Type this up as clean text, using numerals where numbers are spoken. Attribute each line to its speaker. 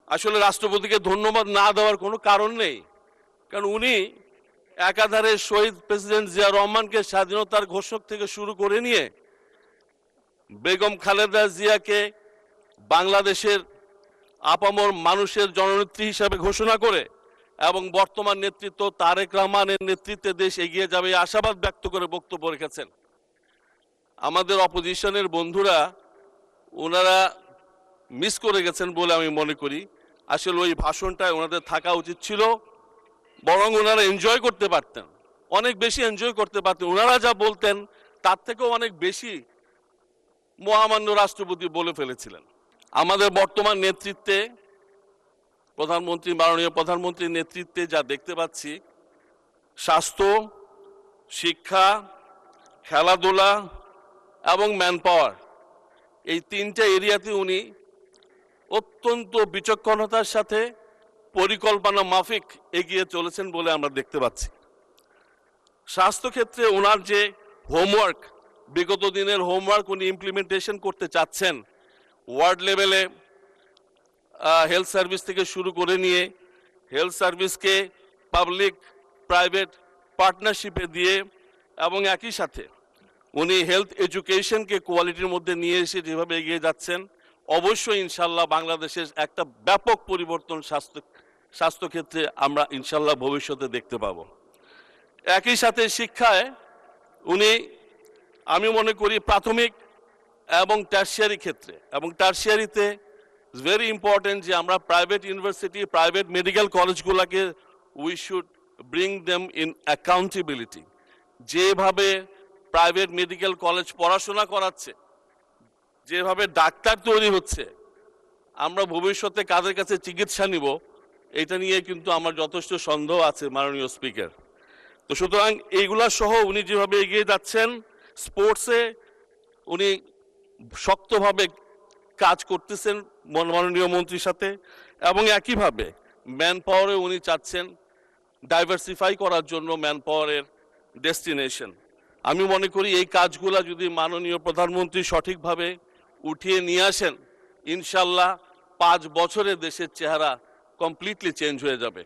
Speaker 1: আসলে রাষ্ট্রপতিকে ধন্যবাদ না দেওয়ার কোনো কারণ নেই, কারণ উনি একাধারে শহীদ প্রেসিডেন্ট জিয়া রহমানকে স্বাধীনতার ঘোষক থেকে শুরু করে নিয়ে বেগম খালেদা জিয়াকে বাংলাদেশের আপামর মানুষের জননেত্রী হিসাবে ঘোষণা করে এবং বর্তমান নেতৃত্ব তারেক রহমানের নেতৃত্বে দেশ এগিয়ে যাবে আশাবাদ ব্যক্ত করে বক্তব্য রেখেছেন। আমাদের অপোজিশনের বন্ধুরা ওনারা মিস করে গেছেন বলে আমি মনে করি। আসলে ওই ভাষণটায় ওনাদের থাকা উচিত ছিল, বরং ওনারা এনজয় করতে পারতেন, অনেক বেশি এনজয় করতে পারতেন। ওনারা যা বলতেন তার থেকেও অনেক বেশি মহামান্য রাষ্ট্রপতি বলে ফেলেছিলেন। আমাদের বর্তমান নেতৃত্বে মাননীয় প্রধানমন্ত্রীর নেতৃত্বে যা দেখতে পাচ্ছি, স্বাস্থ্য, শিক্ষা, খেলাধুলা এবং ম্যান পাওয়ার, এই তিনটা এরিয়াতে উনি অত্যন্ত বিচক্ষণতার সাথে পরিকল্পনা মাফিক এগিয়ে চলেছেন বলে আমরা দেখতে পাচ্ছি। স্বাস্থ্যক্ষেত্রে ওনার যে হোমওয়ার্ক, বিগত দিনের হোমওয়ার্ক উনি ইমপ্লিমেন্টেশন করতে চাচ্ছেন, ওয়ার্ড লেভেলে হেলথ সার্ভিস থেকে শুরু করে নিয়ে হেলথ সার্ভিসকে পাবলিক প্রাইভেট পার্টনারশিপে দিয়ে এবং একই সাথে উনি হেলথ এডুকেশনকে কোয়ালিটির মধ্যে নিয়ে এসে যেভাবে এগিয়ে যাচ্ছেন, অবশ্যই ইনশাল্লাহ বাংলাদেশের একটা ব্যাপক পরিবর্তন স্বাস্থ্যক্ষেত্রে আমরা ইনশাল্লাহ ভবিষ্যতে দেখতে পাব। একই সাথে শিক্ষায় উনি, আমি মনে করি প্রাথমিক এবং টারশিয়ারি ক্ষেত্রে, এবং টারশিয়ারিতে ভেরি ইম্পর্টেন্ট যে আমরা প্রাইভেট ইউনিভার্সিটি, প্রাইভেট মেডিকেল কলেজগুলোকে we should bring them in accountability. যেভাবে প্রাইভেট মেডিকেল কলেজ পড়াশোনা করাচ্ছে, যেভাবে ডাক্তার তৈরি হচ্ছে, আমরা ভবিষ্যতে কাদের কাছে চিকিৎসা নিব এটা নিয়ে কিন্তু আমার যথেষ্ট সন্দেহ আছে মাননীয় স্পিকার। তো সুতরাং এইগুলা সহ উনি যেভাবে এগিয়ে যাচ্ছেন, স্পোর্টসে উনি শক্তভাবে কাজ করতেছেন মাননীয় মন্ত্রীর সাথে, এবং একইভাবে ম্যান পাওয়ারে উনি চাচ্ছেন ডাইভার্সিফাই করার জন্য ম্যান পাওয়ারের ডেস্টিনেশন। আমি মনে করি এই কাজগুলা যদি মাননীয় প্রধানমন্ত্রী সঠিকভাবে উঠিয়ে নিয়ে আসেন, ইনশাল্লাহ 5 বছরে দেশের চেহারা কমপ্লিটলি চেঞ্জ হয়ে যাবে।